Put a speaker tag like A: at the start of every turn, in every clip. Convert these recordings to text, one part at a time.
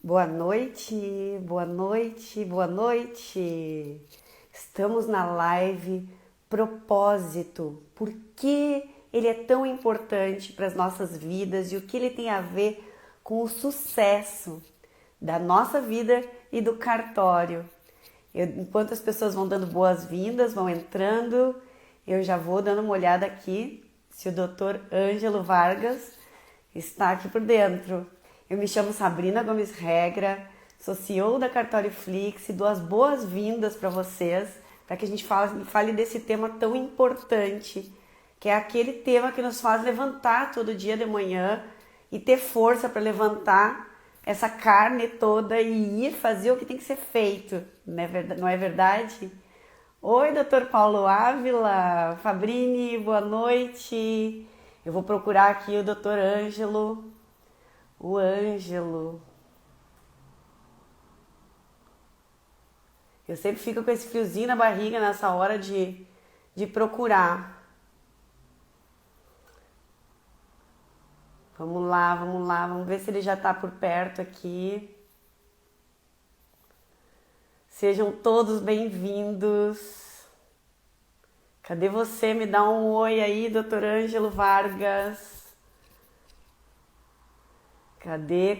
A: Boa noite, boa noite, boa noite. Estamos na live Propósito. Por que ele é tão importante para as nossas vidas e o que ele tem a ver com o sucesso da nossa vida e do cartório. Enquanto as pessoas vão dando boas-vindas, vão entrando, eu já vou dando uma olhada aqui se o Dr. Ângelo Vargas está aqui por dentro. Eu me chamo Sabrina Gomes Regra, sou CEO da Cartório Flix e dou as boas-vindas para vocês, para que a gente fale desse tema tão importante, que é aquele tema que nos faz levantar todo dia de manhã e ter força para levantar essa carne toda e ir fazer o que tem que ser feito, não é verdade? Oi, Dr. Paulo Ávila, Fabrini, boa noite. Eu vou procurar aqui o Dr. Ângelo. O Ângelo. Eu sempre fico com esse friozinho na barriga nessa hora de procurar. Vamos lá, vamos ver se ele já está por perto aqui. Sejam todos bem-vindos. Cadê você? Me dá um oi aí, Dr. Ângelo Vargas. Cadê?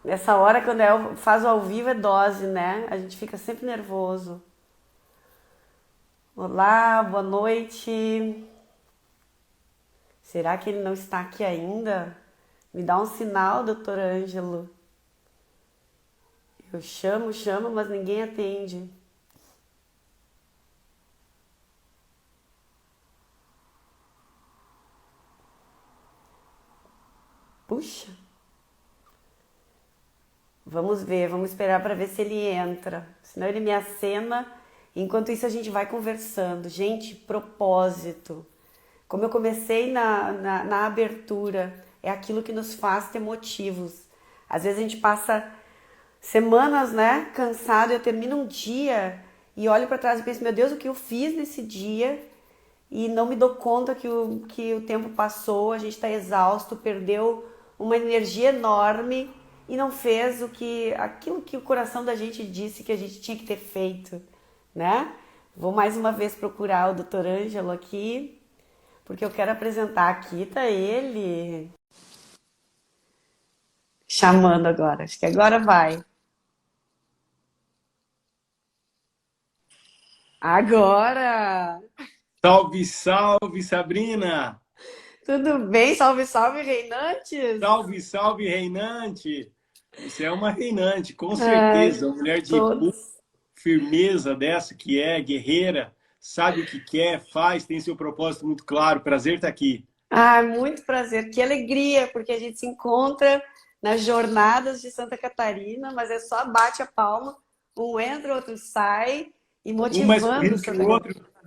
A: Nessa hora, quando faz ao vivo, é dose, né? A gente fica sempre nervoso. Olá, boa noite. Será que ele não está aqui ainda? Me dá um sinal, doutor Ângelo. Eu chamo, mas ninguém atende. Puxa. Vamos ver, vamos esperar para ver se ele entra. Senão ele me acena. Enquanto isso a gente vai conversando. Gente, propósito. Como eu comecei na abertura, é aquilo que nos faz ter motivos. Às vezes a gente passa semanas, né, cansado. Eu termino um dia e olho para trás e penso, meu Deus, o que eu fiz nesse dia? E não me dou conta que o tempo passou, a gente está exausto, perdeu uma energia enorme e não fez aquilo que o coração da gente disse que a gente tinha que ter feito, né? Vou mais uma vez procurar o Dr. Ângelo aqui, porque eu quero apresentar aqui, tá ele chamando agora, acho que agora vai. Agora!
B: Salve, salve, Sabrina!
A: Tudo bem? Salve, salve, reinantes!
B: Salve, salve, reinante! Você é uma reinante, com
A: Ai,
B: certeza. Uma mulher de
A: todos.
B: firmeza dessa, que é guerreira, sabe o que quer, faz, tem seu propósito muito claro. Prazer estar aqui.
A: Ah, muito prazer, que alegria, porque a gente se encontra nas jornadas de Santa Catarina, mas é só bate a palma, um entra, outro sai, e
B: Um mais
A: motivando
B: corrido que
A: Santa
B: o
A: Catarina.
B: outro.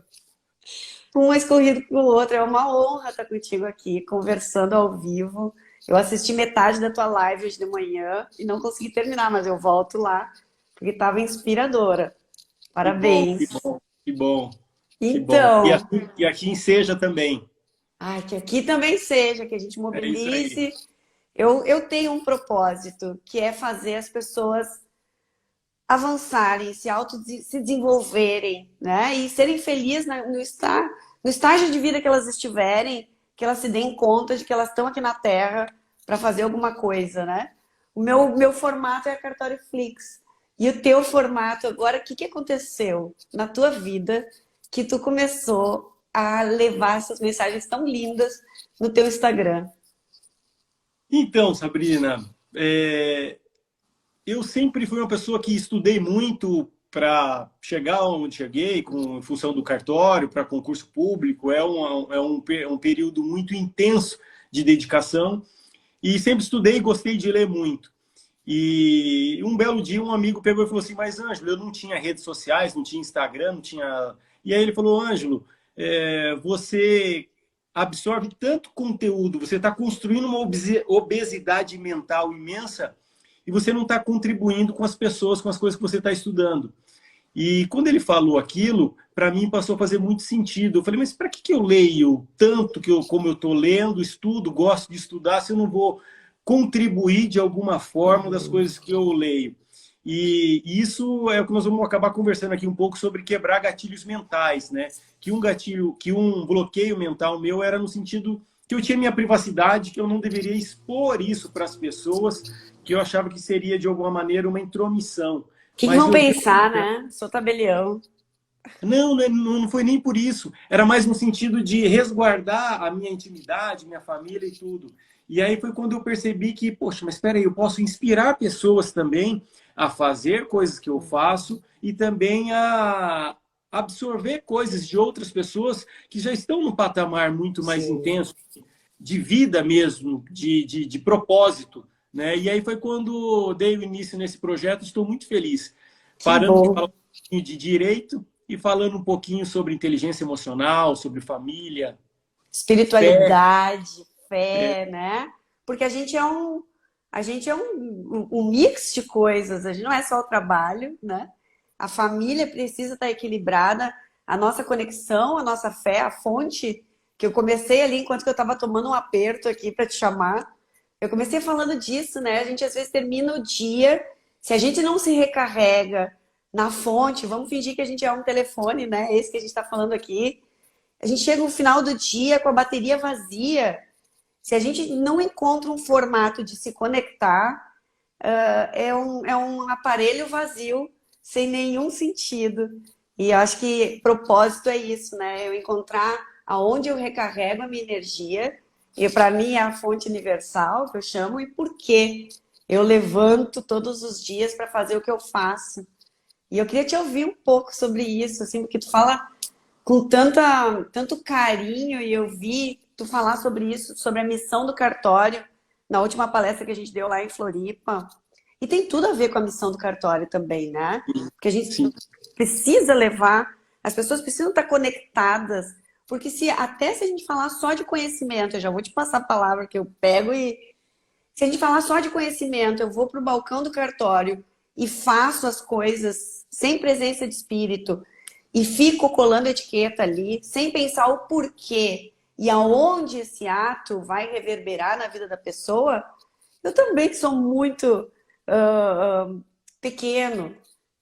A: Um é escorrido para o outro, é uma honra estar contigo aqui, conversando ao vivo. Eu assisti metade da tua live hoje de manhã e não consegui terminar, mas eu volto lá, porque estava inspiradora.
B: Que bom, que
A: Parabéns.
B: bom, que bom, que bom.
A: Então,
B: E assim seja também.
A: ai, que aqui também seja, que a gente
B: É isso aí.
A: mobilize. Eu tenho um propósito, que é fazer as pessoas avançarem, se desenvolverem, né? E serem felizes no estágio de vida que elas estiverem, que elas se deem conta de que elas estão aqui na Terra para fazer alguma coisa, né? O meu formato é a Cartório Flix. E o teu formato agora, o que aconteceu na tua vida que tu começou a levar essas mensagens tão lindas no teu Instagram?
B: Então, Sabrina, eu sempre fui uma pessoa que estudei muito para chegar onde cheguei, em função do cartório, para concurso público. É um período muito intenso de dedicação e sempre estudei e gostei de ler muito. E um belo dia um amigo pegou e falou assim, mas Ângelo, eu não tinha redes sociais, não tinha Instagram, não tinha... E aí ele falou, Ângelo, você absorve tanto conteúdo, você está construindo uma obesidade mental imensa e você não está contribuindo com as pessoas, com as coisas que você está estudando. E quando ele falou aquilo, para mim passou a fazer muito sentido. Eu falei, mas para que eu leio tanto como eu estou lendo, estudo, gosto de estudar, se eu não vou contribuir de alguma forma das coisas que eu leio? E isso é o que nós vamos acabar conversando aqui um pouco sobre quebrar gatilhos mentais, né? Que um bloqueio mental meu era no sentido que eu tinha minha privacidade, que eu não deveria expor isso para as pessoas, que eu achava que seria de alguma maneira uma intromissão.
A: O que
B: Mas
A: vão
B: eu
A: pensar, né? Sou tabelião.
B: não foi nem por isso. Era mais no sentido de resguardar a minha intimidade, minha família e tudo. E aí foi quando eu percebi que, poxa, mas espera aí, eu posso inspirar pessoas também a fazer coisas que eu faço e também a absorver coisas de outras pessoas que já estão num patamar muito mais
A: Sim.
B: intenso, de vida mesmo, de propósito, né? E aí foi quando dei o início nesse projeto, estou muito feliz.
A: Que
B: Parando de
A: bom.
B: falar um pouquinho de direito e falando um pouquinho sobre inteligência emocional, sobre família, fé.
A: Espiritualidade, fé, né? Porque a gente é um mix de coisas, a gente não é só o trabalho, né? A família precisa estar equilibrada, a nossa conexão, a nossa fé, a fonte, que eu comecei ali enquanto que eu estava tomando um aperto aqui para te chamar. Eu comecei falando disso, né? A gente às vezes termina o dia, se a gente não se recarrega na fonte, vamos fingir que a gente é um telefone, né? É isso que a gente está falando aqui. A gente chega no final do dia com a bateria vazia. Se a gente não encontra um formato de se conectar, é um aparelho vazio, sem nenhum sentido. E eu acho que propósito é isso, né? Eu encontrar aonde eu recarrego a minha energia, e para mim é a fonte universal, que eu chamo, e por quê? Eu levanto todos os dias para fazer o que eu faço. E eu queria te ouvir um pouco sobre isso, assim, porque tu fala com tanto carinho, e eu vi tu falar sobre isso, sobre a missão do cartório, na última palestra que a gente deu lá em Floripa. E tem tudo a ver com a missão do cartório também, né? Porque a gente
B: Sim.
A: precisa levar, as pessoas precisam estar conectadas, porque se a gente falar só de conhecimento, eu já vou te passar a palavra que eu pego, e se a gente falar só de conhecimento, eu vou para o balcão do cartório e faço as coisas sem presença de espírito, e fico colando etiqueta ali, sem pensar o porquê e aonde esse ato vai reverberar na vida da pessoa, eu também que sou muito pequeno,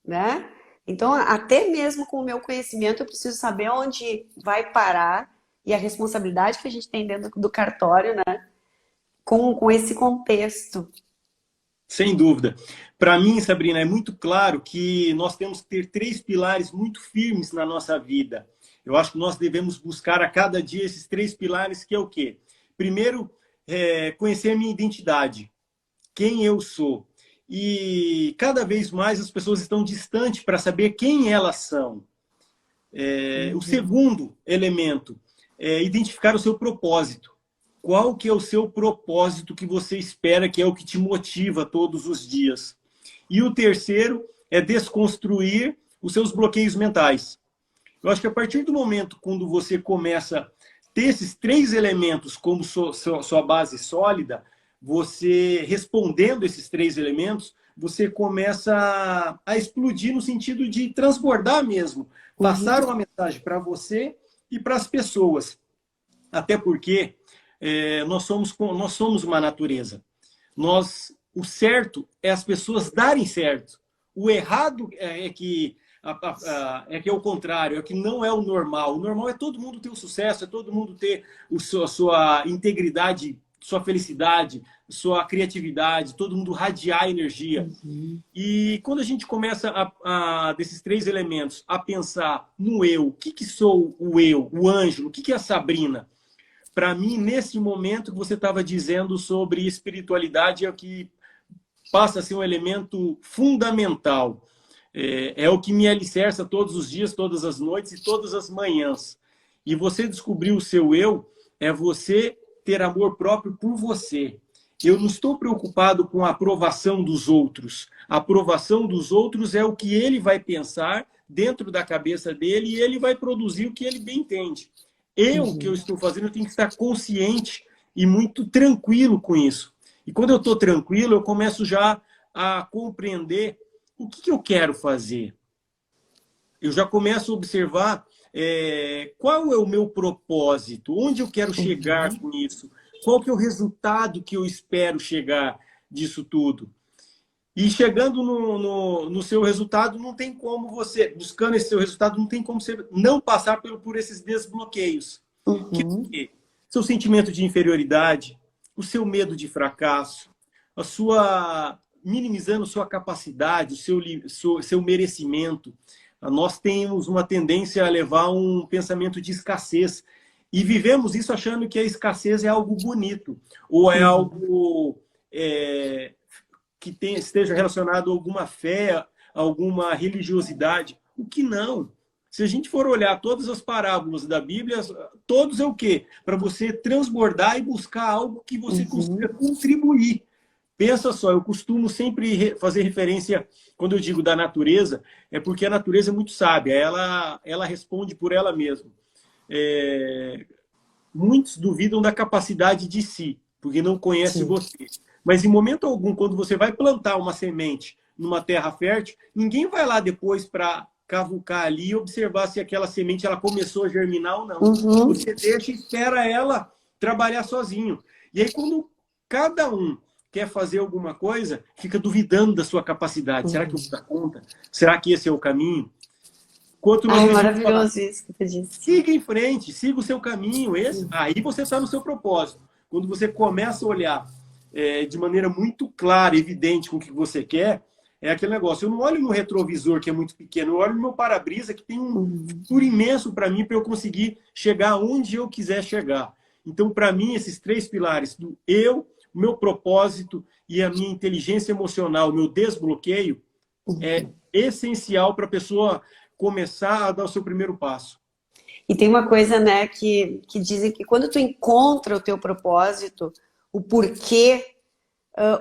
A: né? Então, até mesmo com o meu conhecimento, eu preciso saber onde vai parar e a responsabilidade que a gente tem dentro do cartório, né? Com esse contexto.
B: Sem dúvida. Para mim, Sabrina, é muito claro que nós temos que ter três pilares muito firmes na nossa vida. Eu acho que nós devemos buscar a cada dia esses três pilares, que é o quê? Primeiro, conhecer minha identidade, quem eu sou. E cada vez mais as pessoas estão distantes para saber quem elas são. O segundo elemento é identificar o seu propósito. Qual que é o seu propósito que você espera, que é o que te motiva todos os dias? E o terceiro é desconstruir os seus bloqueios mentais. Eu acho que a partir do momento quando você começa a ter esses três elementos como sua base sólida, você respondendo esses três elementos, você começa a explodir no sentido de transbordar mesmo, passar uma mensagem para você e para as pessoas. Até porque nós somos uma natureza. O certo é as pessoas darem certo. O errado é que é o contrário, é que não é o normal. O normal é todo mundo ter o sucesso, é todo mundo ter a sua integridade, sua felicidade, sua criatividade, todo mundo radiar energia. E quando a gente começa desses três elementos a pensar no eu, o que sou o eu, o Ângelo, o que é a Sabrina? Para mim, nesse momento que você estava dizendo sobre espiritualidade, é o que passa a ser um elemento fundamental. É o que me alicerça todos os dias, todas as noites e todas as manhãs. E você descobrir o seu eu é você ter amor próprio por você. Eu não estou preocupado com a aprovação dos outros. A aprovação dos outros é o que ele vai pensar dentro da cabeça dele, e ele vai produzir o que ele bem entende. que eu estou fazendo, eu tenho que estar consciente e muito tranquilo com isso. E quando eu estou tranquilo, eu começo já a compreender o que eu quero fazer. Eu já começo a observar qual é o meu propósito, onde eu quero chegar com isso, qual que é o resultado que eu espero chegar disso tudo. E chegando no seu resultado, não tem como você, buscando esse seu resultado, não tem como você não passar por esses desbloqueios. Que seu sentimento de inferioridade, o seu medo de fracasso, minimizando sua capacidade, seu merecimento. Nós temos uma tendência a levar um pensamento de escassez. E vivemos isso achando que a escassez é algo bonito, ou é algo que esteja relacionado a alguma fé, a alguma religiosidade. O que não? Se a gente for olhar todas as parábolas da Bíblia, todos é o quê? Para você transbordar e buscar algo que você consiga contribuir. Pensa só, eu costumo sempre fazer referência, quando eu digo da natureza, é porque a natureza é muito sábia, ela responde por ela mesma. Muitos duvidam da capacidade de si, porque não conhecem você. Mas em momento algum, quando você vai plantar uma semente numa terra fértil, ninguém vai lá depois para cavucar ali e observar se aquela semente ela começou a germinar ou não. Você deixa e espera ela trabalhar sozinho. E aí, quando cada um quer fazer alguma coisa, fica duvidando da sua capacidade. Será que eu vou dar conta? Será que esse é o caminho?
A: É maravilhoso isso que você disse.
B: Siga em frente, siga o seu caminho. Aí você está no seu propósito. Quando você começa a olhar de maneira muito clara, evidente com o que você quer, é aquele negócio. Eu não olho no retrovisor, que é muito pequeno, eu olho no meu para-brisa, que tem um futuro imenso para mim, para eu conseguir chegar onde eu quiser chegar. Então, para mim, esses 3 pilares, do eu, o meu propósito e a minha inteligência emocional, o meu desbloqueio, é essencial para a pessoa começar a dar o seu primeiro passo.
A: E tem uma coisa, né, que dizem que quando tu encontra o teu propósito, o porquê,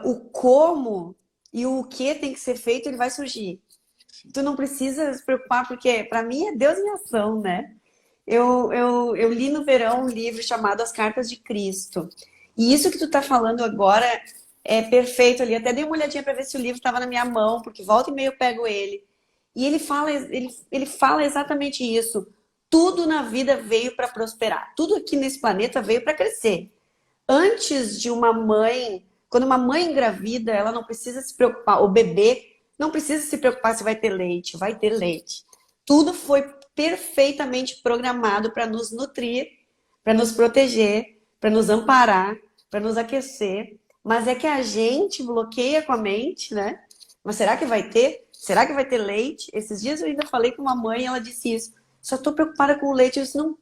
A: o como e o que tem que ser feito, ele vai surgir. Sim. Tu não precisa se preocupar, porque para mim é Deus em ação, né? Eu li no verão um livro chamado As Cartas de Cristo. E isso que tu tá falando agora é perfeito ali. Até dei uma olhadinha para ver se o livro estava na minha mão, porque volta e meia eu pego ele. E ele fala exatamente isso. Tudo na vida veio para prosperar. Tudo aqui nesse planeta veio para crescer. Antes de uma mãe, quando uma mãe engravida, ela não precisa se preocupar, o bebê não precisa se preocupar se vai ter leite, vai ter leite. Tudo foi perfeitamente programado para nos nutrir, para nos proteger, para nos amparar, para nos aquecer. Mas é que a gente bloqueia com a mente, né? Mas será que vai ter? Será que vai ter leite? Esses dias eu ainda falei com uma mãe, ela disse isso. Só estou preocupada com o leite. Eu disse, não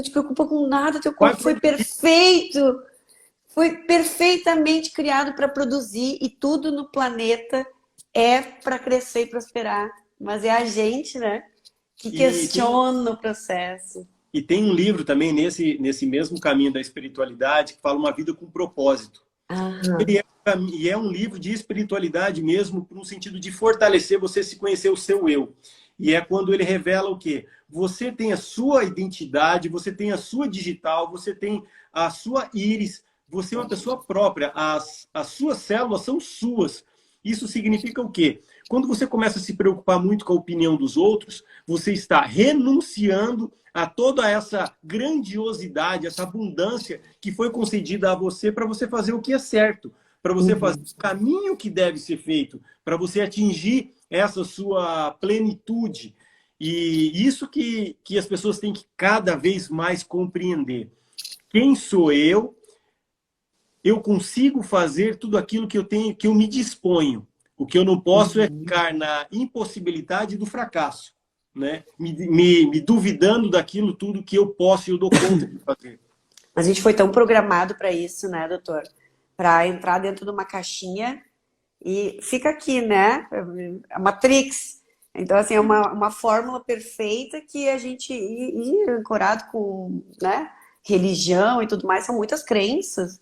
A: te preocupa com nada, teu corpo foi perfeito. Foi perfeitamente criado para produzir e tudo no planeta é para crescer e prosperar. Mas é a gente, né, que questiona o processo.
B: E tem um livro também nesse mesmo caminho da espiritualidade que fala Uma Vida com Propósito. E é um livro de espiritualidade mesmo, no sentido de fortalecer você se conhecer o seu eu. E é quando ele revela o quê? Você tem a sua identidade, você tem a sua digital, você tem a sua íris, você é uma pessoa própria, as suas células são suas. Isso significa o quê? Quando você começa a se preocupar muito com a opinião dos outros, você está renunciando a toda essa grandiosidade, essa abundância que foi concedida a você para você fazer o que é certo, para você fazer o caminho que deve ser feito, para você atingir essa sua plenitude. E isso que as pessoas têm que cada vez mais compreender. Quem sou eu? Eu consigo fazer tudo aquilo que eu tenho, que eu me disponho. O que eu não posso é ficar na impossibilidade do fracasso, né? Me duvidando daquilo tudo que eu posso e eu dou conta de fazer.
A: A gente foi tão programado para isso, né, doutor? Para entrar dentro de uma caixinha e fica aqui, né? A Matrix. Então, assim, é uma fórmula perfeita que a gente ir ancorado com, né, religião e tudo mais, são muitas crenças.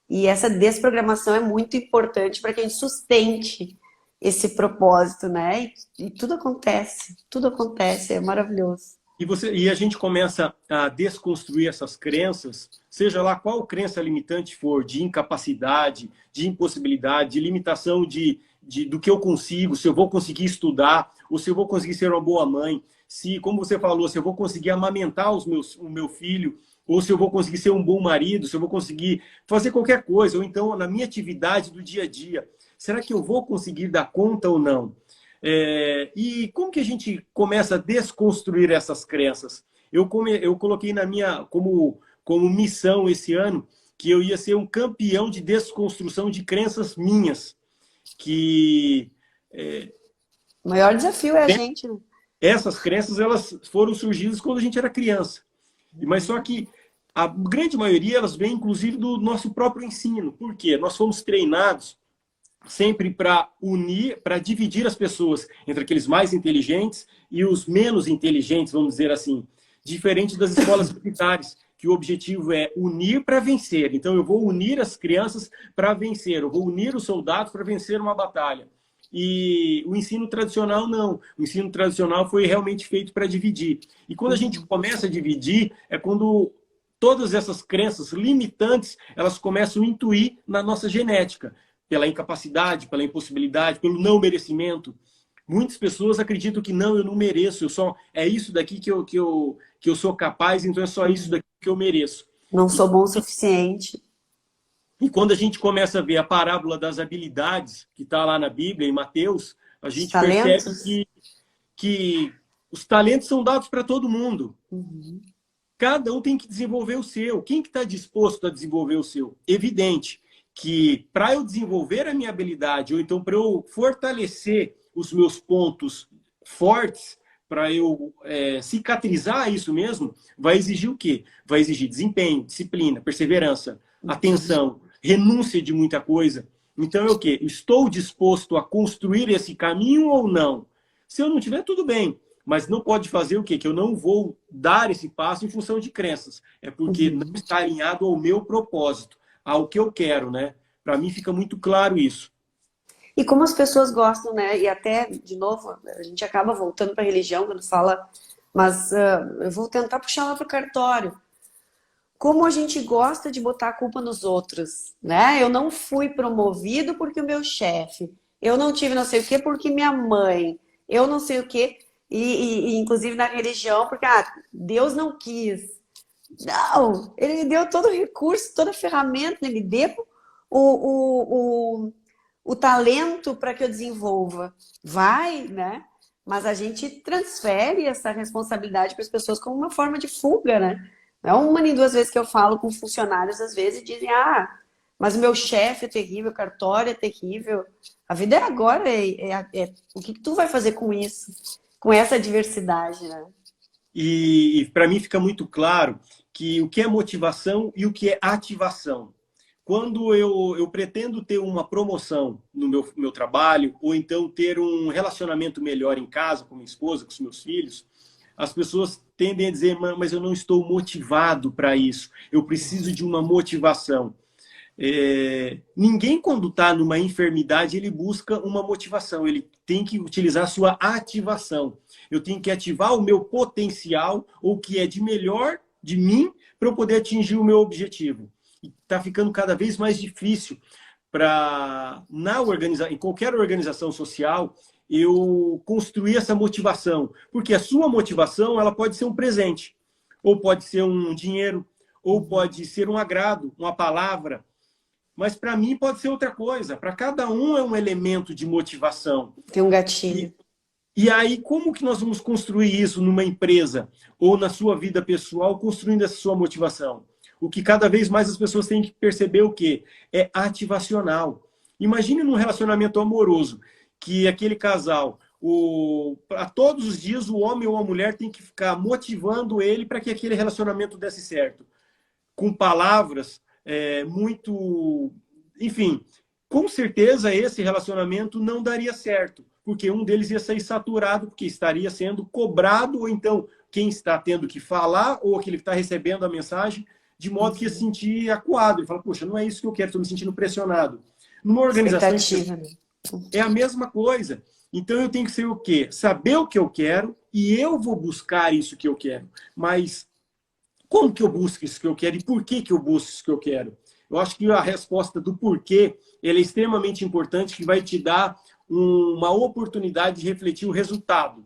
A: E essa desprogramação é muito importante para que a gente sustente esse propósito, né? E tudo acontece, é maravilhoso.
B: E a gente começa a desconstruir essas crenças, seja lá qual crença limitante for, de incapacidade, de impossibilidade, de limitação do que eu consigo, se eu vou conseguir estudar, ou se eu vou conseguir ser uma boa mãe, se, como você falou, se eu vou conseguir amamentar o meu filho, ou se eu vou conseguir ser um bom marido, se eu vou conseguir fazer qualquer coisa, ou então na minha atividade do dia a dia. Será que eu vou conseguir dar conta ou não? E como que a gente começa a desconstruir essas crenças? Eu coloquei na minha como missão esse ano que eu ia ser um campeão de desconstrução de crenças minhas, que
A: O maior desafio é a gente, né?
B: essas crenças elas foram surgidas quando a gente era criança. Mas só que a grande maioria elas vêm inclusive do nosso próprio ensino. Por quê? Nós fomos treinados sempre para unir, para dividir as pessoas entre aqueles mais inteligentes e os menos inteligentes, vamos dizer assim. Diferente das escolas militares, que o objetivo é unir para vencer. Então, eu vou unir as crianças para vencer, eu vou unir os soldados para vencer uma batalha. E o ensino tradicional, não. O ensino tradicional foi realmente feito para dividir. E quando a gente começa a dividir, é quando todas essas crenças limitantes, elas começam a intuir na nossa genética pela incapacidade, pela impossibilidade, pelo não merecimento. Muitas pessoas acreditam que não, eu não mereço, é isso daqui que eu sou capaz, então é só isso daqui que eu mereço.
A: Não sou bom o suficiente.
B: E quando a gente começa a ver a parábola das habilidades, que está lá na Bíblia, em Mateus, a
A: Os
B: gente percebe
A: talentos.
B: que os talentos são dados para todo mundo.
A: Uhum.
B: Cada um tem que desenvolver o seu. Quem que está disposto a desenvolver o seu? Evidente que para eu desenvolver a minha habilidade, ou então para eu fortalecer os meus pontos fortes, para eu cicatrizar isso mesmo, vai exigir o quê? Vai exigir desempenho, disciplina, perseverança, atenção, renúncia de muita coisa. Então é o quê? Estou disposto a construir esse caminho ou não? Se eu não tiver, tudo bem. Mas não pode fazer o quê? Que eu não vou dar esse passo em função de crenças. É porque não está alinhado ao meu propósito, ao que eu quero, né? Para mim fica muito claro isso.
A: E como as pessoas gostam, né? E até, de novo, a gente acaba voltando para a religião quando fala, mas eu vou tentar puxar lá para o cartório. Como a gente gosta de botar a culpa nos outros, né? Eu não fui promovido porque o meu chefe, eu não tive não sei o quê porque minha mãe, eu não sei o quê, e inclusive na religião, porque Deus não quis. Não, ele me deu todo o recurso, toda a ferramenta, ele me deu o talento para que eu desenvolva. Vai, né? Mas a gente transfere essa responsabilidade para as pessoas como uma forma de fuga, né? Não é uma nem duas vezes que eu falo com funcionários, às vezes, e dizem, mas o meu chefe é terrível, o cartório é terrível. A vida é agora, o que tu vai fazer com isso? Com essa diversidade, né?
B: E para mim fica muito claro que o que é motivação e o que é ativação. Quando eu pretendo ter uma promoção no meu trabalho, ou então ter um relacionamento melhor em casa com minha esposa, com os meus filhos, as pessoas tendem a dizer, mas eu não estou motivado para isso. Eu preciso de uma motivação. Ninguém, quando está numa enfermidade, ele busca uma motivação. Ele tem que utilizar a sua ativação. Eu tenho que ativar o meu potencial, ou o que é de melhor de mim, para eu poder atingir o meu objetivo. Está ficando cada vez mais difícil em qualquer organização social, eu construir essa motivação. Porque a sua motivação ela pode ser um presente, ou pode ser um dinheiro, ou pode ser um agrado, uma palavra. Mas para mim pode ser outra coisa. Para cada um é um elemento de motivação.
A: Tem um gatilho.
B: E aí, como que nós vamos construir isso numa empresa ou na sua vida pessoal, construindo essa sua motivação? O que cada vez mais as pessoas têm que perceber o quê? É ativacional. Imagine num relacionamento amoroso, que aquele casal, para todos os dias, o homem ou a mulher tem que ficar motivando ele para que aquele relacionamento desse certo. Com palavras muito... Enfim, com certeza esse relacionamento não daria certo, porque um deles ia sair saturado, porque estaria sendo cobrado, ou então quem está tendo que falar, ou aquele que está recebendo a mensagem, de modo que ia se sentir acuado. E fala, poxa, não é isso que eu quero, estou me sentindo pressionado. Numa organização é a mesma coisa. Então eu tenho que ser o quê? Saber o que eu quero e eu vou buscar isso que eu quero. Mas como que eu busco isso que eu quero e por que que eu busco isso que eu quero? Eu acho que a resposta do porquê ela é extremamente importante, que vai te dar uma oportunidade de refletir o resultado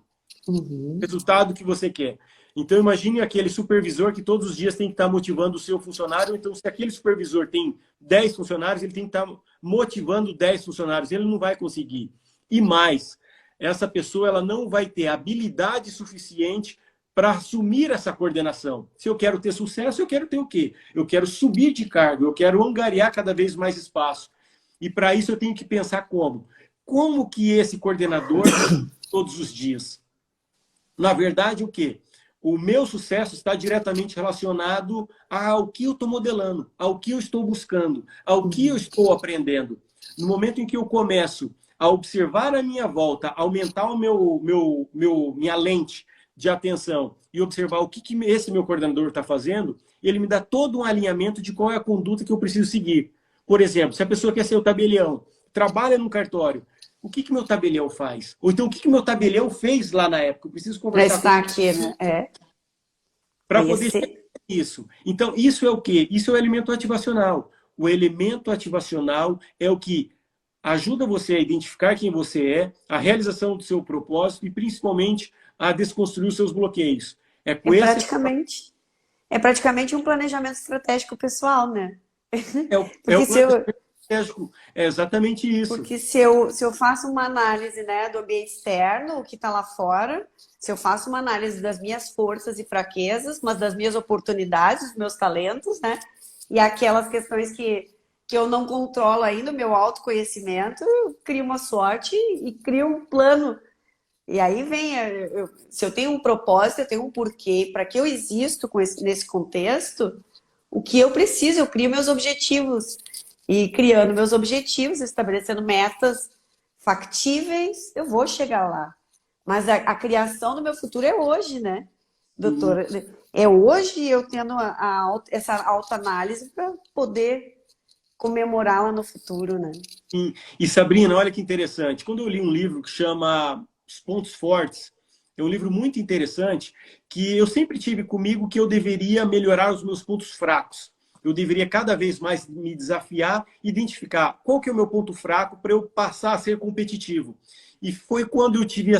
B: que você quer. Então, imagine aquele supervisor que todos os dias tem que estar motivando o seu funcionário. Então, se aquele supervisor tem 10 funcionários, ele tem que estar motivando 10 funcionários. Ele não vai conseguir. E mais, essa pessoa ela não vai ter habilidade suficiente para assumir essa coordenação. Se eu quero ter sucesso, eu quero ter o quê? Eu quero subir de cargo, eu quero angariar cada vez mais espaço. E para isso eu tenho que pensar como? Como que esse coordenador todos os dias? Na verdade, o quê? O meu sucesso está diretamente relacionado ao que eu estou modelando, ao que eu estou buscando, ao que eu estou aprendendo. No momento em que eu começo a observar a minha volta, aumentar minha lente de atenção e observar o que esse meu coordenador está fazendo, ele me dá todo um alinhamento de qual é a conduta que eu preciso seguir. Por exemplo, se a pessoa quer ser o tabelião, trabalha no cartório, o que meu tabelião faz? Ou então, o que meu tabelião fez lá na época? Eu preciso conversar
A: Para estar aqui, né?
B: para poder ser isso. Então, isso é o quê? Isso é o elemento ativacional. O elemento ativacional é o que ajuda você a identificar quem você é, a realização do seu propósito e, principalmente, a desconstruir os seus bloqueios.
A: É praticamente um planejamento estratégico pessoal, né?
B: Porque se eu... É exatamente isso.
A: Porque se eu faço uma análise, né, do ambiente externo, o que está lá fora, se eu faço uma análise das minhas forças e fraquezas, mas das minhas oportunidades, dos meus talentos, né, e aquelas questões que eu não controlo ainda, o meu autoconhecimento, eu crio uma sorte e crio um plano. E aí vem, se eu tenho um propósito, eu tenho um porquê, para que eu existo nesse contexto, o que eu preciso, eu crio meus objetivos. E criando meus objetivos, estabelecendo metas factíveis, eu vou chegar lá. Mas a criação do meu futuro é hoje, né, doutora? É hoje eu tendo essa autoanálise para poder comemorar lá no futuro, né?
B: Sim. E Sabrina, olha que interessante. Quando eu li um livro que chama Os Pontos Fortes, é um livro muito interessante que eu sempre tive comigo que eu deveria melhorar os meus pontos fracos. Eu deveria cada vez mais me desafiar, identificar qual que é o meu ponto fraco para eu passar a ser competitivo. E foi quando eu tive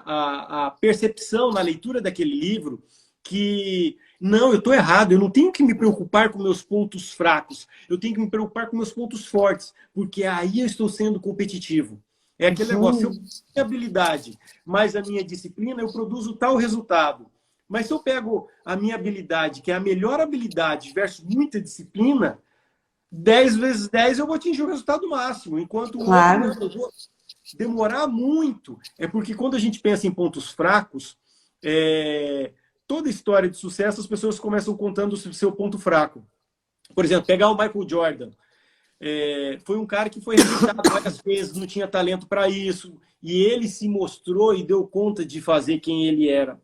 B: a percepção na leitura daquele livro que, não, eu estou errado, eu não tenho que me preocupar com meus pontos fracos, eu tenho que me preocupar com meus pontos fortes, porque aí eu estou sendo competitivo. É aquele negócio, se eu tenho habilidade, mas a minha disciplina, eu produzo tal resultado. Mas se eu pego a minha habilidade, que é a melhor habilidade, versus muita disciplina, 10 vezes 10 eu vou atingir o resultado máximo. Enquanto o outro, eu vou demorar muito. É porque quando a gente pensa em pontos fracos, toda história de sucesso, as pessoas começam contando o seu ponto fraco. Por exemplo, pegar o Michael Jordan. Foi um cara que foi rejeitado várias vezes, não tinha talento para isso. E ele se mostrou e deu conta de fazer quem ele era.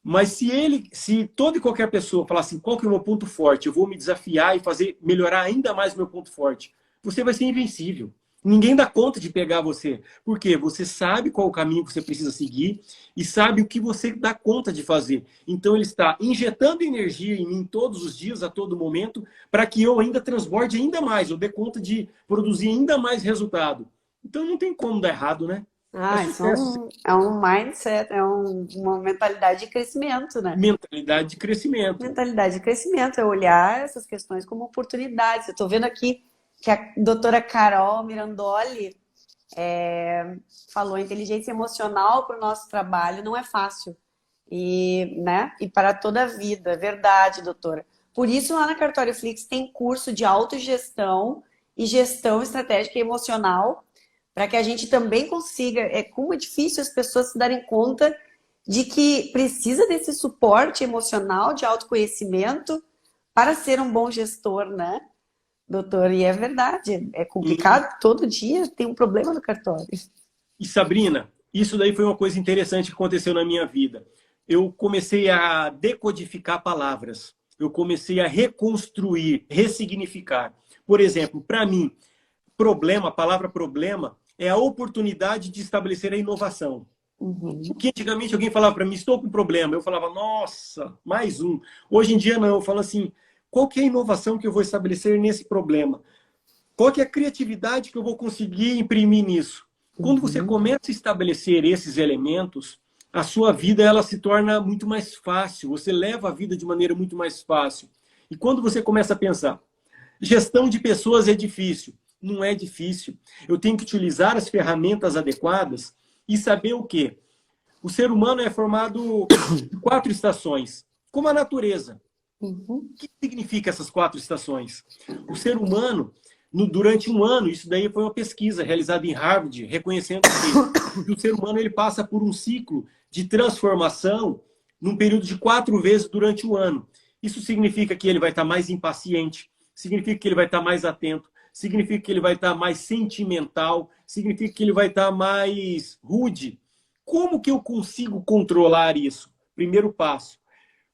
B: Mas se toda e qualquer pessoa falar assim, qual que é o meu ponto forte? Eu vou me desafiar e melhorar ainda mais o meu ponto forte. Você vai ser invencível. Ninguém dá conta de pegar você. Por quê? Você sabe qual o caminho que você precisa seguir e sabe o que você dá conta de fazer. Então ele está injetando energia em mim todos os dias, a todo momento, para que eu ainda transborde ainda mais, eu dê conta de produzir ainda mais resultado. Então não tem como dar errado, né?
A: Isso é um mindset, uma mentalidade de crescimento, né?
B: Mentalidade de crescimento.
A: Mentalidade de crescimento, é olhar essas questões como oportunidades. Eu estou vendo aqui que a doutora Carol Mirandoli falou, inteligência emocional para o nosso trabalho não é fácil. Né? E para toda a vida, é verdade, doutora. Por isso, lá na Cartório Flix tem curso de autogestão e gestão estratégica e emocional, para que a gente também consiga, como é difícil as pessoas se darem conta de que precisa desse suporte emocional, de autoconhecimento, para ser um bom gestor, né, doutor? E é verdade, é complicado, todo dia tem um problema no cartório.
B: E Sabrina, isso daí foi uma coisa interessante que aconteceu na minha vida. Eu comecei a decodificar palavras, eu comecei a reconstruir, ressignificar. Por exemplo, para mim, problema, a palavra problema, é a oportunidade de estabelecer a inovação.
A: Uhum.
B: O que antigamente alguém falava para mim, estou com um problema, eu falava, nossa, mais um. Hoje em dia não, eu falo assim, qual que é a inovação que eu vou estabelecer nesse problema? Qual que é a criatividade que eu vou conseguir imprimir nisso? Quando você
A: Uhum.
B: começa a estabelecer esses elementos, a sua vida ela se torna muito mais fácil, você leva a vida de maneira muito mais fácil. E quando você começa a pensar, gestão de pessoas é difícil. Não é difícil. Eu tenho que utilizar as ferramentas adequadas e saber o quê? O ser humano é formado de 4 estações, como a natureza.
A: Uhum.
B: O que significa essas 4 estações? O ser humano, durante um ano, isso daí foi uma pesquisa realizada em Harvard, reconhecendo que o ser humano ele passa por um ciclo de transformação num período de 4 vezes durante o ano. Isso significa que ele vai estar mais impaciente, significa que ele vai estar mais atento, significa que ele vai estar mais sentimental, significa que ele vai estar mais rude. Como que eu consigo controlar isso? Primeiro passo.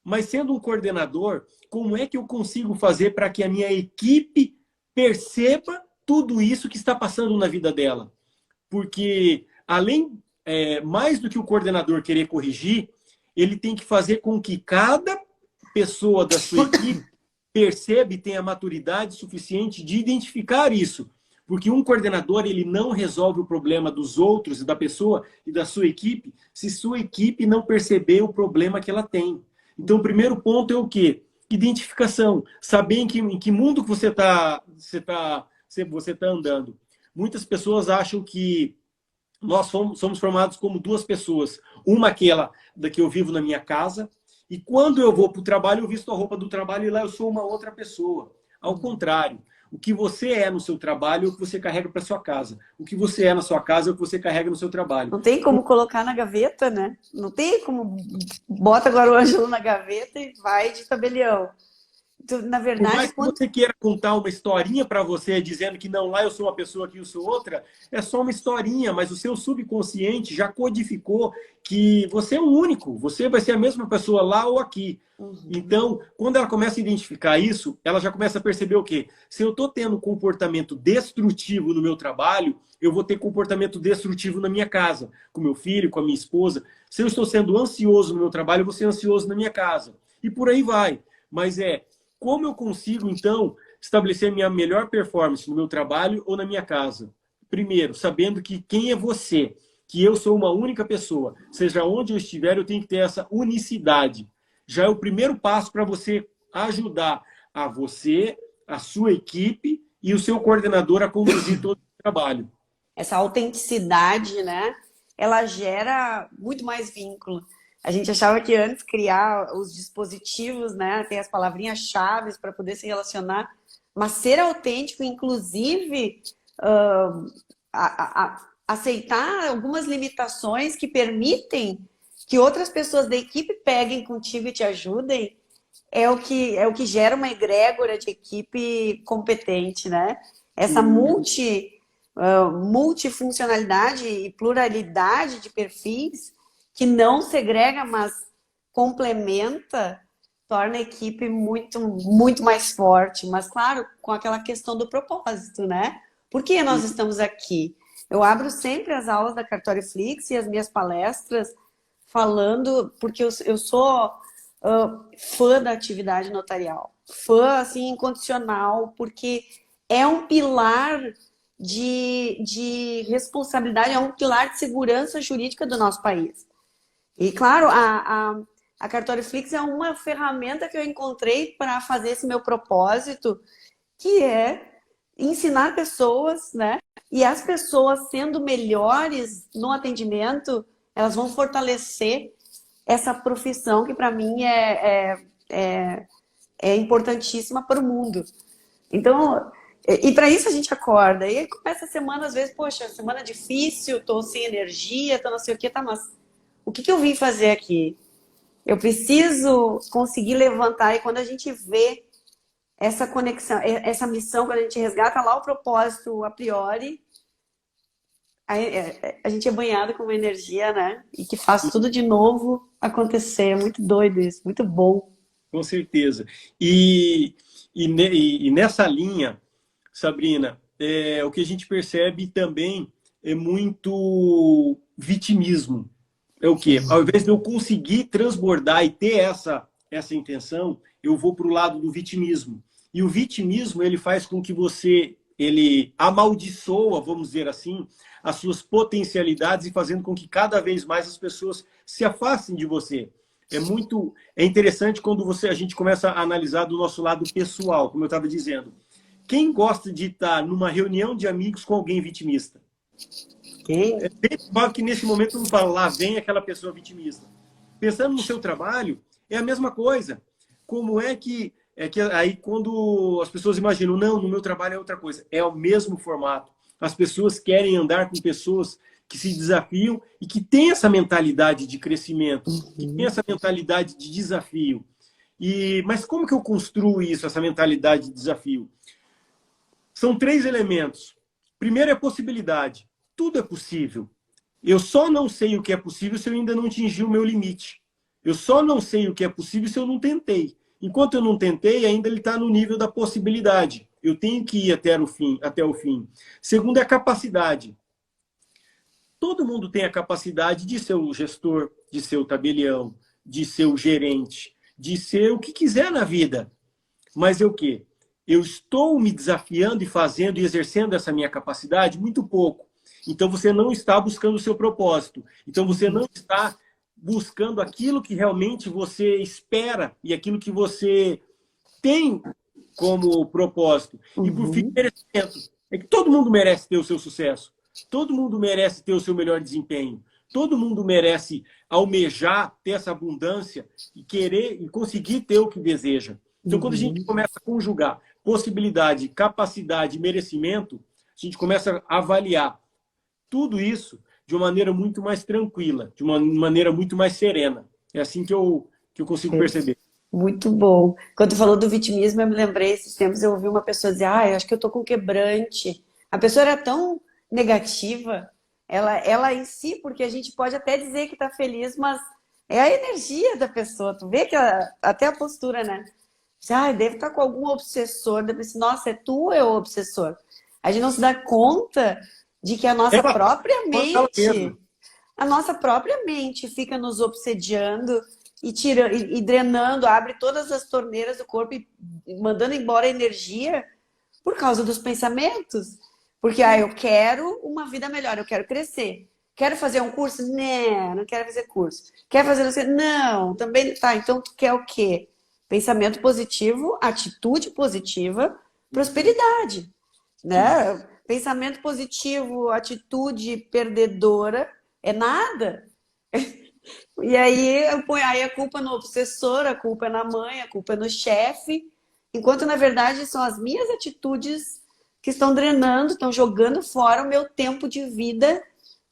B: Mas sendo um coordenador, como é que eu consigo fazer para que a minha equipe perceba tudo isso que está passando na vida dela? Porque, além, mais do que o coordenador querer corrigir, ele tem que fazer com que cada pessoa da sua equipe perceba e tenha maturidade suficiente de identificar isso. Porque um coordenador, ele não resolve o problema dos outros, da pessoa e da sua equipe, se sua equipe não perceber o problema que ela tem. Então, o primeiro ponto é o quê? Identificação. Saber em que mundo que você tá andando. Muitas pessoas acham que nós somos formados como 2 pessoas. Uma aquela da que eu vivo na minha casa, e quando eu vou para o trabalho, eu visto a roupa do trabalho e lá eu sou uma outra pessoa. Ao contrário, o que você é no seu trabalho é o que você carrega para sua casa. O que você é na sua casa é o que você carrega no seu trabalho.
A: Não tem como colocar na gaveta, né? Não tem como bota agora o Ângelo na gaveta e vai de tabelião. Então, na
B: Por
A: verdade,
B: mais que
A: quando
B: você queira contar uma historinha para você, dizendo que não, lá eu sou uma pessoa, aqui eu sou outra, é só uma historinha, mas o seu subconsciente já codificou que você é um único, você vai ser a mesma pessoa lá ou aqui. Então, quando ela começa a identificar isso, ela já começa a perceber o quê? Se eu estou tendo comportamento destrutivo no meu trabalho, eu vou ter comportamento destrutivo na minha casa, com meu filho, com a minha esposa. Se eu estou sendo ansioso no meu trabalho, eu vou ser ansioso na minha casa. E por aí vai. Mas como eu consigo, então, estabelecer minha melhor performance no meu trabalho ou na minha casa? Primeiro, sabendo que quem é você, que eu sou uma única pessoa, seja onde eu estiver, eu tenho que ter essa unicidade. Já é o primeiro passo para você ajudar a você, a sua equipe e o seu coordenador a conduzir todo o trabalho.
A: essa autenticidade, né, ela gera muito mais vínculo. A gente achava que antes criar os dispositivos, né, tem as palavrinhas-chave para poder se relacionar, mas ser autêntico, inclusive, aceitar algumas limitações que permitem que outras pessoas da equipe peguem contigo e te ajudem, é o que gera uma egrégora de equipe competente, né? Essa multifuncionalidade e pluralidade de perfis que não segrega, mas complementa, torna a equipe muito, muito mais forte. Mas, claro, com aquela questão do propósito, né? Por que nós estamos aqui? Eu abro sempre as aulas da Cartório Flix e as minhas palestras falando, porque eu sou fã da atividade notarial. Fã, assim, incondicional, porque é um pilar de responsabilidade, é um pilar de segurança jurídica do nosso país. E, claro, a Cartório Flix é uma ferramenta que eu encontrei para fazer esse meu propósito, que é ensinar pessoas, né? E as pessoas sendo melhores no atendimento, elas vão fortalecer essa profissão que para mim é importantíssima para o mundo. Então, e para isso a gente acorda. E aí começa a semana, às vezes, poxa, semana difícil, tô sem energia, tô não sei o que, tá, mas o que eu vim fazer aqui? Eu preciso conseguir levantar, e quando a gente vê essa conexão, essa missão, quando a gente resgata lá o propósito a priori, a gente é banhado com uma energia, né? E que faz tudo de novo acontecer. É muito doido isso, muito bom.
B: Com certeza. E nessa linha, Sabrina, o que a gente percebe também é muito vitimismo. É o quê? Ao invés de eu conseguir transbordar e ter essa intenção, eu vou para o lado do vitimismo. E o vitimismo, ele faz com que ele amaldiçoa, vamos dizer assim, as suas potencialidades e fazendo com que cada vez mais as pessoas se afastem de você. É interessante quando a gente começa a analisar do nosso lado pessoal, como eu estava dizendo. Quem gosta de estar numa reunião de amigos com alguém vitimista? É bem provável que nesse momento não fala, lá vem aquela pessoa vitimista. Pensando no seu trabalho, é a mesma coisa. Como é que aí quando as pessoas imaginam, não, no meu trabalho é outra coisa. É o mesmo formato. As pessoas querem andar com pessoas que se desafiam e que têm essa mentalidade de crescimento, que têm essa mentalidade de desafio. Mas como que eu construo isso, essa mentalidade de desafio? São 3 elementos. Primeiro é a possibilidade. Tudo é possível. Eu só não sei o que é possível se eu ainda não atingi o meu limite. Eu só não sei o que é possível se eu não tentei. Enquanto eu não tentei, ainda ele está no nível da possibilidade. Eu tenho que ir até o fim. Segundo é a capacidade. Todo mundo tem a capacidade de ser o gestor, de ser o tabelião, de ser o gerente, de ser o que quiser na vida. Mas é o quê? Eu estou me desafiando e fazendo e exercendo essa minha capacidade? Muito pouco. Então você não está buscando o seu propósito. Então você não está buscando aquilo que realmente você espera e aquilo que você tem como propósito. E por fim, merecimento. É que todo mundo merece ter o seu sucesso. Todo mundo merece ter o seu melhor desempenho. Todo mundo merece almejar, ter essa abundância e querer e conseguir ter o que deseja. Então, quando a gente começa a conjugar possibilidade, capacidade e merecimento, a gente começa a avaliar tudo isso de uma maneira muito mais tranquila, de uma maneira muito mais serena. É assim que eu consigo perceber.
A: Muito bom. Quando tu falou do vitimismo, eu me lembrei, esses tempos eu ouvi uma pessoa dizer, eu acho que eu tô com quebrante. A pessoa era tão negativa, ela em si, porque a gente pode até dizer que tá feliz, mas é a energia da pessoa. Tu vê que até a postura, né? Deve estar com algum obsessor. Deve ser, nossa, é tu ou é o obsessor? A gente não se dá conta de que a nossa própria mente fica nos obsediando e drenando, abre todas as torneiras do corpo e mandando embora a energia por causa dos pensamentos. Porque eu quero uma vida melhor, eu quero crescer. Quero fazer um curso? Não quero fazer curso. Quer fazer? Não, também tá. Então tu quer o quê? Pensamento positivo, atitude positiva, prosperidade, né? Pensamento positivo, atitude perdedora é nada. E aí eu ponho a culpa no obsessor, a culpa é na mãe, a culpa é no chefe, enquanto na verdade são as minhas atitudes que estão drenando, estão jogando fora o meu tempo de vida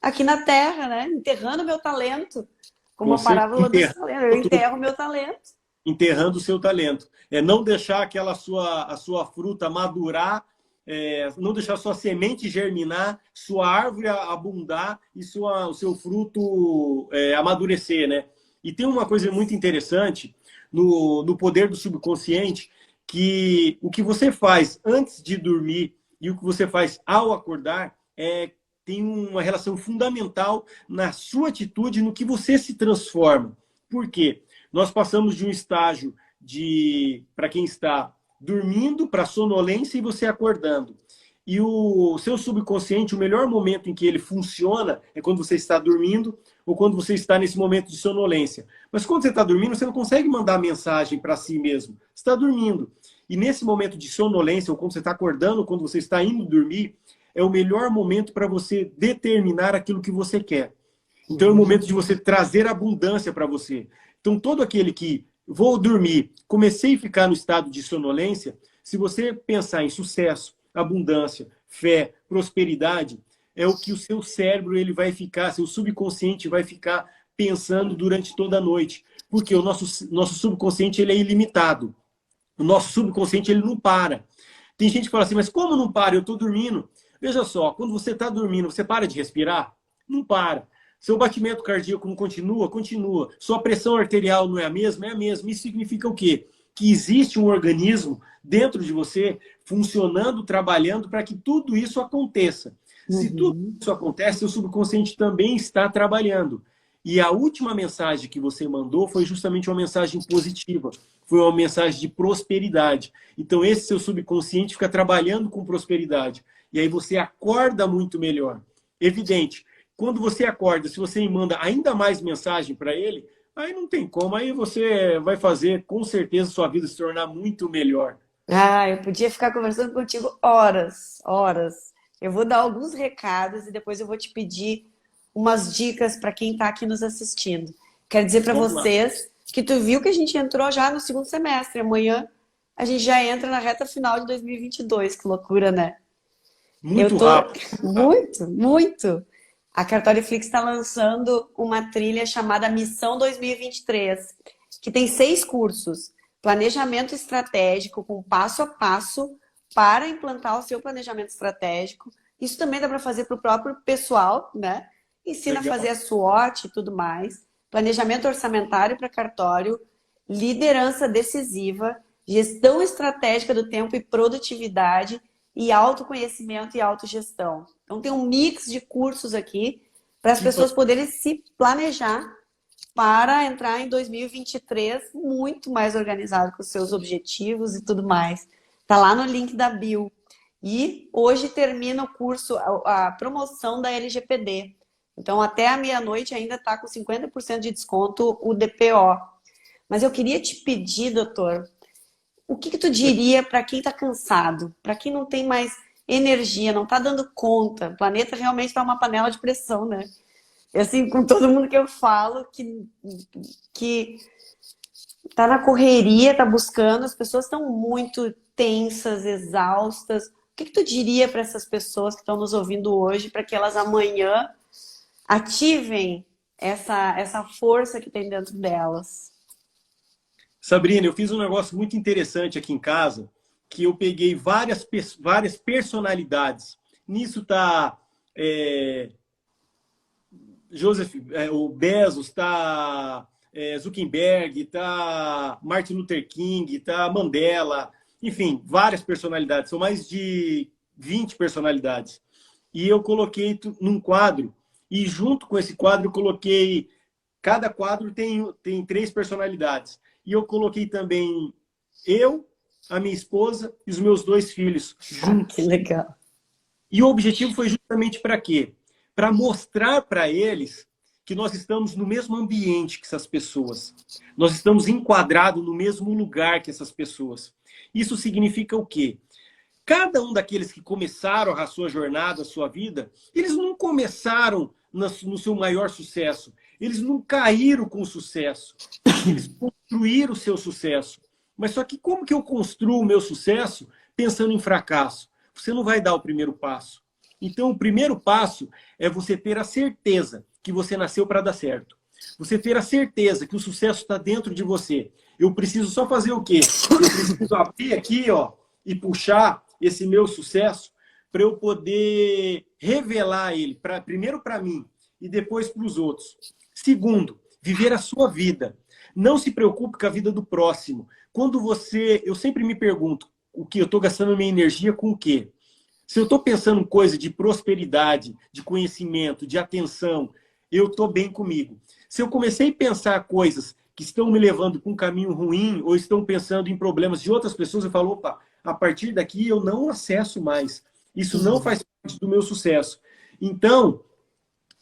A: aqui na Terra, né? Enterrando o meu talento, como a parábola do talento. Eu enterro o meu talento.
B: Enterrando o seu talento. É não deixar a sua fruta madurar, não deixar a sua semente germinar, sua árvore abundar e o seu fruto amadurecer, né? E tem uma coisa muito interessante no poder do subconsciente, que o que você faz antes de dormir e o que você faz ao acordar tem uma relação fundamental na sua atitude, no que você se transforma. Por quê? Nós passamos de um estágio para quem está dormindo, para sonolência e você acordando. E o seu subconsciente, o melhor momento em que ele funciona é quando você está dormindo ou quando você está nesse momento de sonolência. Mas quando você está dormindo, você não consegue mandar mensagem para si mesmo. Você está dormindo. E nesse momento de sonolência, ou quando você está acordando, ou quando você está indo dormir, é o melhor momento para você determinar aquilo que você quer. Então é o momento de você trazer abundância para você. Então todo aquele que vou dormir, comecei a ficar no estado de sonolência, se você pensar em sucesso, abundância, fé, prosperidade, é o que o seu cérebro ele vai ficar, seu subconsciente vai ficar pensando durante toda a noite. Porque o nosso subconsciente ele é ilimitado. O nosso subconsciente ele não para. Tem gente que fala assim, mas como não para? Eu estou dormindo. Veja só, quando você está dormindo, você para de respirar? Não para. Seu batimento cardíaco não continua? Continua. Sua pressão arterial não é a mesma? É a mesma. Isso significa o quê? Que existe um organismo dentro de você funcionando, trabalhando para que tudo isso aconteça. Se tudo
A: Uhum.
B: isso acontece, o subconsciente também está trabalhando. E a última mensagem que você mandou foi justamente uma mensagem positiva. Foi uma mensagem de prosperidade. Então, esse seu subconsciente fica trabalhando com prosperidade. E aí você acorda muito melhor. Evidente, quando você acorda, se você manda ainda mais mensagem para ele, aí não tem como. Aí você vai fazer, com certeza, sua vida se tornar muito melhor.
A: Ah, eu podia ficar conversando contigo horas, horas. Eu vou dar alguns recados e depois eu vou te pedir umas dicas para quem está aqui nos assistindo. Quero dizer para
B: Vamos lá.
A: vocês que tu viu que a gente entrou já no segundo semestre. Amanhã a gente já entra na reta final de 2022. Que loucura, né? Eu
B: Muito
A: tô
B: rápido.
A: muito, muito. A Cartório está lançando uma trilha chamada Missão 2023, que tem 6 cursos. Planejamento estratégico com passo a passo para implantar o seu planejamento estratégico. Isso também dá para fazer para o próprio pessoal, né? Ensina a fazer
B: Legal.
A: a SWOT e tudo mais. Planejamento orçamentário para cartório, liderança decisiva, gestão estratégica do tempo e produtividade e autoconhecimento e autogestão. Então tem um mix de cursos aqui para as
B: Que
A: pessoas poderem se planejar para entrar em 2023 muito mais organizado com os seus objetivos e tudo mais. Tá lá no link da bio. E hoje termina o curso, a promoção da LGPD. Então até a meia-noite ainda está com 50% de desconto o DPO. Mas eu queria te pedir, doutor, o que tu diria para quem está cansado, para quem não tem mais energia, não está dando conta? O planeta realmente está uma panela de pressão, né? E assim, com todo mundo que eu falo, que tá na correria, tá buscando, as pessoas estão muito tensas, exaustas. O que tu diria para essas pessoas que estão nos ouvindo hoje, para que elas amanhã ativem essa força que tem dentro delas?
B: Sabrina, eu fiz um negócio muito interessante aqui em casa, que eu peguei várias personalidades. Nisso tá Joseph, o Bezos, tá Zuckerberg, tá Martin Luther King, tá Mandela, enfim, várias personalidades. São mais de 20 personalidades. E eu coloquei num quadro, e junto com esse quadro eu coloquei. Cada quadro tem 3 personalidades. E eu coloquei também eu, a minha esposa e os meus 2 filhos
A: Ah, que
B: juntos.
A: legal.
B: E o objetivo foi justamente para quê? Para mostrar para eles que nós estamos no mesmo ambiente que essas pessoas. Nós estamos enquadrados no mesmo lugar que essas pessoas. Isso significa o quê? Cada um daqueles que começaram a sua jornada, a sua vida, eles não começaram no seu maior sucesso. Eles não caíram com sucesso. Eles construíram o seu sucesso. Mas só que como que eu construo o meu sucesso pensando em fracasso? Você não vai dar o primeiro passo. Então, o primeiro passo é você ter a certeza que você nasceu para dar certo. Você ter a certeza que o sucesso está dentro de você. Eu preciso só fazer o quê? Eu preciso abrir aqui, ó, e puxar esse meu sucesso para eu poder revelar ele, primeiro para mim e depois para os outros. Segundo, viver a sua vida. Não se preocupe com a vida do próximo. Quando você... Eu sempre me pergunto, o que eu estou gastando minha energia com o quê? Se eu estou pensando em coisa de prosperidade, de conhecimento, de atenção, eu estou bem comigo. Se eu comecei a pensar coisas que estão me levando para um caminho ruim ou estão pensando em problemas de outras pessoas, eu falo, opa, a partir daqui eu não acesso mais. Isso não faz parte do meu sucesso. Então,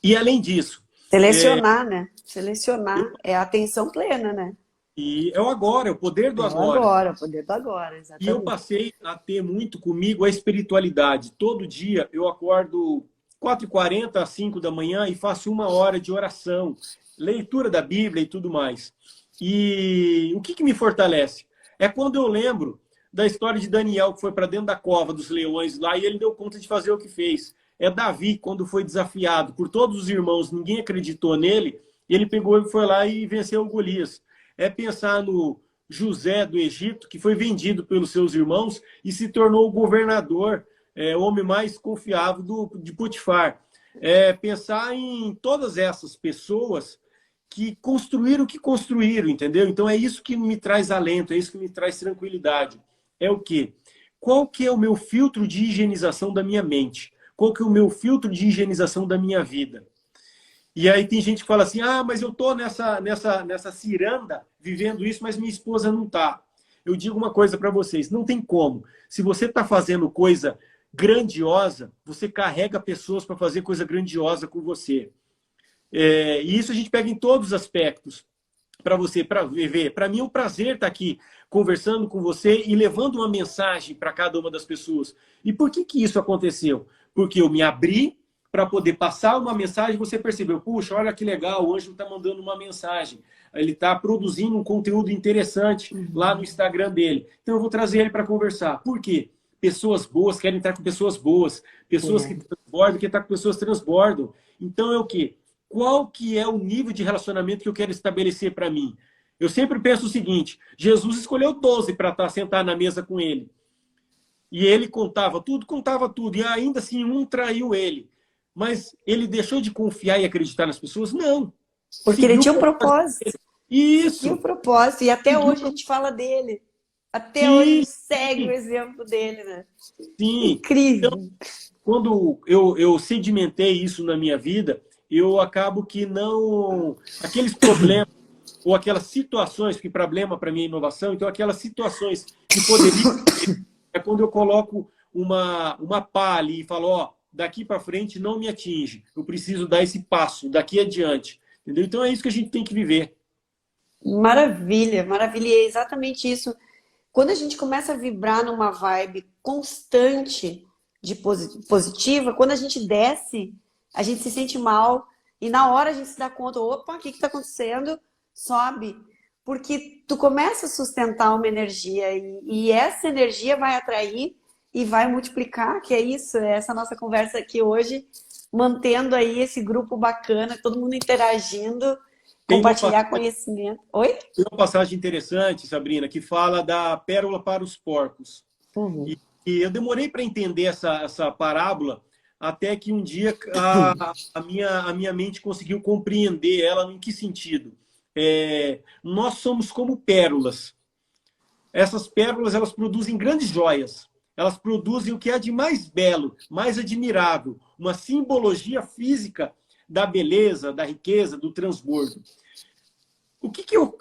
B: e além disso,
A: Selecionar, né? Selecionar é a atenção plena, né?
B: e é o agora, é o poder do
A: É o
B: agora.
A: agora, o poder do agora,
B: E eu
A: exatamente.
B: passei a ter muito comigo a espiritualidade. Todo dia eu acordo 4h40 às 5 da manhã e faço 1 hora de oração, leitura da Bíblia e tudo mais. E o que me fortalece? É quando eu lembro da história de Daniel, que foi para dentro da cova dos leões lá e ele deu conta de fazer o que fez. É Davi, quando foi desafiado por todos os irmãos, ninguém acreditou nele, ele pegou e foi lá e venceu o Golias. É pensar no José do Egito, que foi vendido pelos seus irmãos e se tornou o governador, o homem mais confiável de Potifar. É pensar em todas essas pessoas que construíram o que construíram, entendeu? Então é isso que me traz alento, é isso que me traz tranquilidade. É o quê? Qual que é o meu filtro de higienização da minha mente? qual que é o meu filtro de higienização da minha vida. E aí tem gente que fala assim, ah, mas eu tô nessa ciranda vivendo isso, mas minha esposa não tá. Eu digo uma coisa para vocês, não tem como. Se você está fazendo coisa grandiosa, você carrega pessoas para fazer coisa grandiosa com você. E isso a gente pega em todos os aspectos para você, para viver. Para mim é um prazer estar aqui conversando com você e levando uma mensagem para cada uma das pessoas. E por que isso aconteceu? Porque eu me abri para poder passar uma mensagem, você percebeu, puxa, olha que legal, o Ângelo está mandando uma mensagem, ele está produzindo um conteúdo interessante lá no Instagram dele. Então eu vou trazer ele para conversar. Por quê? Pessoas boas querem estar com pessoas boas, pessoas que transbordam querem estar com pessoas que transbordam. Então é o quê? Qual que é o nível de relacionamento que eu quero estabelecer para mim? Eu sempre penso o seguinte, Jesus escolheu 12 para estar sentado na mesa com ele. E ele contava tudo, e ainda assim um traiu ele. Mas ele deixou de confiar e acreditar nas pessoas? Não.
A: Porque ele tinha um propósito.
B: Isso.
A: Tinha um propósito. E até hoje a gente fala dele. Até hoje a gente segue o exemplo dele, né?
B: Sim.
A: Incrível.
B: Então, quando eu sedimentei isso na minha vida, eu acabo que não... Aqueles problemas ou aquelas situações, que problema para mim é inovação, então aquelas situações que poderiam... É quando eu coloco uma pá ali e falo, ó, daqui para frente não me atinge. Eu preciso dar esse passo daqui adiante. Entendeu? Então é isso que a gente tem que viver.
A: Maravilha, maravilha. E é exatamente isso. Quando a gente começa a vibrar numa vibe constante de positiva, quando a gente desce, a gente se sente mal e na hora a gente se dá conta, opa, o que está acontecendo? Sobe. Porque tu começa a sustentar uma energia e essa energia vai atrair e vai multiplicar, que é isso, é essa nossa conversa aqui hoje, mantendo aí esse grupo bacana, todo mundo interagindo, compartilhar conhecimento. Oi?
B: Tem uma passagem interessante, Sabrina, que fala da pérola para os porcos.
A: Uhum.
B: E eu demorei para entender essa parábola, até que um dia a minha mente conseguiu compreender ela. Em que sentido? Nós somos como pérolas. Essas pérolas, elas produzem grandes joias. Elas produzem o que há de mais belo, mais admirável, uma simbologia física da beleza, da riqueza, do transbordo.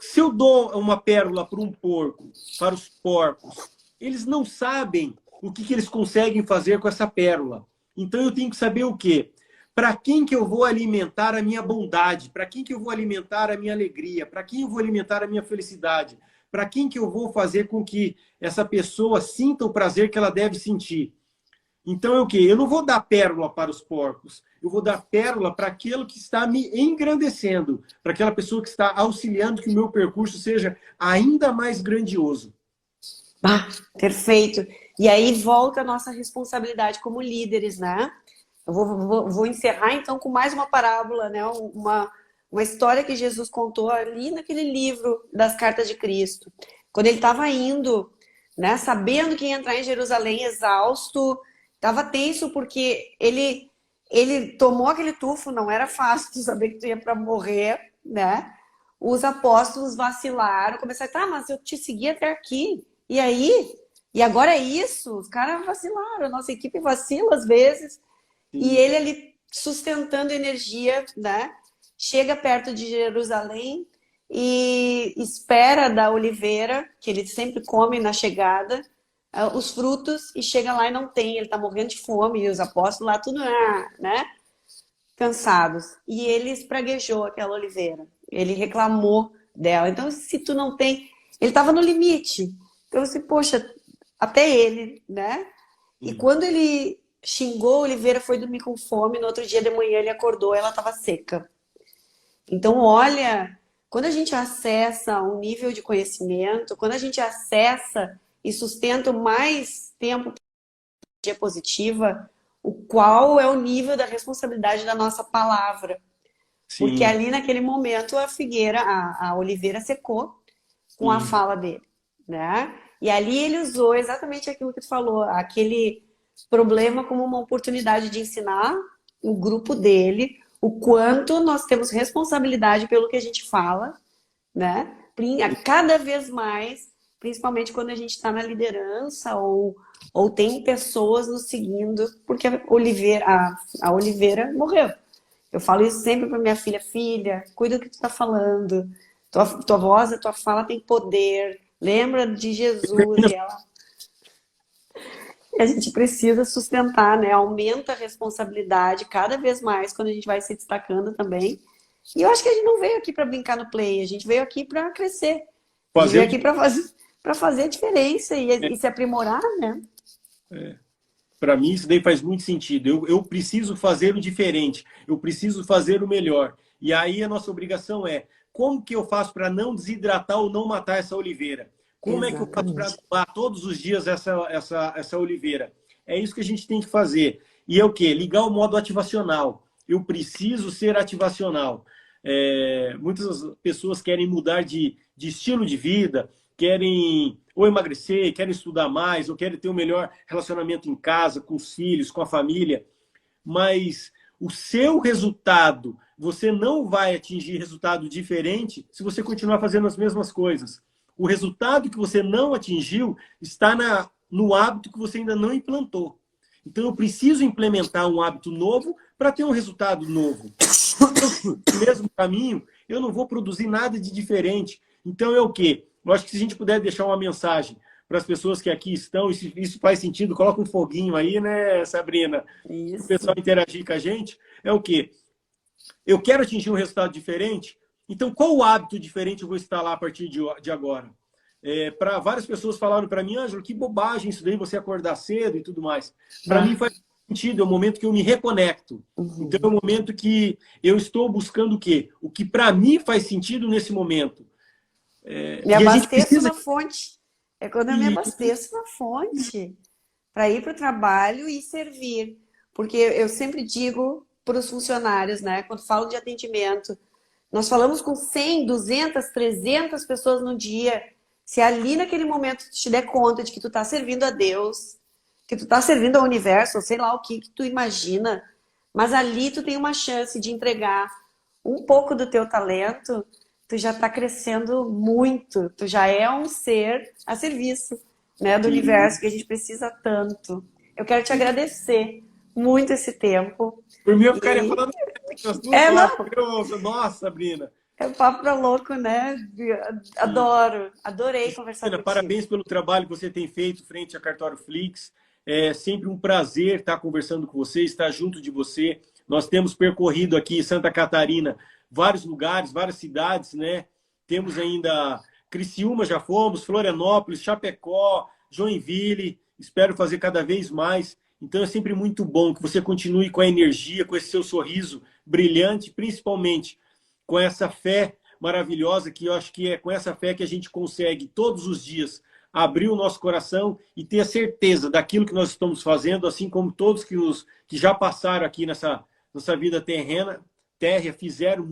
B: Se eu dou uma pérola para um porco, para os porcos, eles não sabem o que eles conseguem fazer com essa pérola. Então eu tenho que saber o quê? Para quem que eu vou alimentar a minha bondade? Para quem que eu vou alimentar a minha alegria? Para quem eu vou alimentar a minha felicidade? Para quem que eu vou fazer com que essa pessoa sinta o prazer que ela deve sentir? Então é o quê? Eu não vou dar pérola para os porcos. Eu vou dar pérola para aquele que está me engrandecendo, para aquela pessoa que está auxiliando que o meu percurso seja ainda mais grandioso.
A: Ah, perfeito. E aí volta a nossa responsabilidade como líderes, né? Eu vou encerrar então com mais uma parábola, né? Uma história que Jesus contou ali naquele livro das Cartas de Cristo. Quando ele estava indo, né? Sabendo que ia entrar em Jerusalém exausto, estava tenso porque ele tomou aquele tufo, não era fácil tu saber que tu ia para morrer, né? Os apóstolos vacilaram, começaram, tá, mas eu te segui até aqui. E aí? E agora é isso? Os caras vacilaram, a nossa equipe vacila às vezes. E ele ali sustentando energia, né? Chega perto de Jerusalém e espera da oliveira, que ele sempre come na chegada, os frutos, e chega lá e não tem, ele tá morrendo de fome, e os apóstolos lá tudo, né? Cansados. E ele espraguejou aquela oliveira, ele reclamou dela. Então, se tu não tem... Ele estava no limite. Então, assim, poxa, até ele, né? E quando ele xingou a oliveira, foi dormir com fome, no outro dia de manhã ele acordou, ela estava seca. Então, olha, quando a gente acessa um nível de conhecimento, quando a gente acessa e sustenta mais tempo para a energia positiva, qual é o nível da responsabilidade da nossa palavra? Sim. Porque ali naquele momento a figueira, a oliveira secou com a fala dele, né? E ali ele usou exatamente aquilo que tu falou, aquele problema como uma oportunidade de ensinar o grupo dele o quanto nós temos responsabilidade pelo que a gente fala, né? Cada vez mais principalmente quando a gente está na liderança ou tem pessoas nos seguindo, porque a Oliveira morreu. Eu falo isso sempre para minha filha: filha, cuida do que tu está falando, tua voz, a tua fala tem poder, lembra de Jesus. E a gente precisa sustentar, né? Aumenta a responsabilidade cada vez mais quando a gente vai se destacando também. E eu acho que a gente não veio aqui para brincar no play, a gente veio aqui para crescer. A gente veio aqui para fazer a diferença e se aprimorar, né?
B: Para mim, isso daí faz muito sentido. Eu preciso fazer o diferente, eu preciso fazer o melhor. E aí a nossa obrigação é: como que eu faço para não desidratar ou não matar essa oliveira? Como é que eu faço para tomar todos os dias essa oliveira? É isso que a gente tem que fazer. E é o quê? Ligar o modo ativacional. Eu preciso ser ativacional. Muitas pessoas querem mudar de estilo de vida, querem ou emagrecer, querem estudar mais, ou querem ter um melhor relacionamento em casa, com os filhos, com a família. Mas o seu resultado, você não vai atingir resultado diferente se você continuar fazendo as mesmas coisas. O resultado que você não atingiu está no hábito que você ainda não implantou. Então, eu preciso implementar um hábito novo para ter um resultado novo. No mesmo caminho, eu não vou produzir nada de diferente. Então, é o quê? Eu acho que se a gente puder deixar uma mensagem para as pessoas que aqui estão, e se isso faz sentido, coloca um foguinho aí, né, Sabrina?
A: Isso.
B: O pessoal interagir com a gente. É o quê? Eu quero atingir um resultado diferente, então qual o hábito diferente eu vou instalar a partir de agora? Para várias pessoas falaram para mim: Ângelo, que bobagem isso daí, você acordar cedo e tudo mais. Para mim faz sentido, é o momento que eu me reconecto. Então é o momento que eu estou buscando o quê? O que para mim faz sentido nesse momento.
A: Me abasteço na fonte. É quando eu me abasteço na fonte para ir para o trabalho e servir. Porque eu sempre digo para os funcionários, né? Quando falo de atendimento, nós falamos com 100, 200, 300 pessoas no dia. Se ali naquele momento tu te der conta de que tu tá servindo a Deus, que tu tá servindo ao universo, ou sei lá o que tu imagina, mas ali tu tem uma chance de entregar um pouco do teu talento, tu já tá crescendo muito, tu já é um ser a serviço, né, do universo que a gente precisa tanto. Eu quero te agradecer muito esse tempo.
B: Por mim, eu ficaria falando as duas horas. Nossa, Sabrina.
A: É papo pra louco, né? Adoro, adorei conversar contigo.
B: Parabéns pelo trabalho que você tem feito frente a Cartório Flix. É sempre um prazer estar conversando com você, estar junto de você. Nós temos percorrido aqui em Santa Catarina vários lugares, várias cidades, né? Temos ainda Criciúma, já fomos, Florianópolis, Chapecó, Joinville. Espero fazer cada vez mais. Então é sempre muito bom que você continue com a energia, com esse seu sorriso brilhante, principalmente com essa fé maravilhosa, que eu acho que é com essa fé que a gente consegue todos os dias abrir o nosso coração e ter a certeza daquilo que nós estamos fazendo, assim como todos que já passaram aqui nessa vida térrea fizeram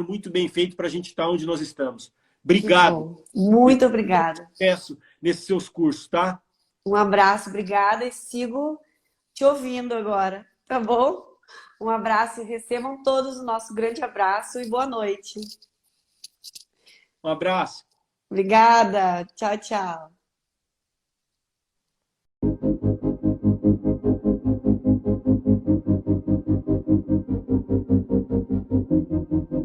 B: muito bem feito para a gente estar onde nós estamos. Obrigado.
A: Muito obrigada.
B: Sucesso nesses seus cursos, tá?
A: Um abraço, obrigada, e sigo te ouvindo agora, tá bom? Um abraço e recebam todos o nosso grande abraço e boa noite.
B: Um abraço.
A: Obrigada. Tchau, tchau.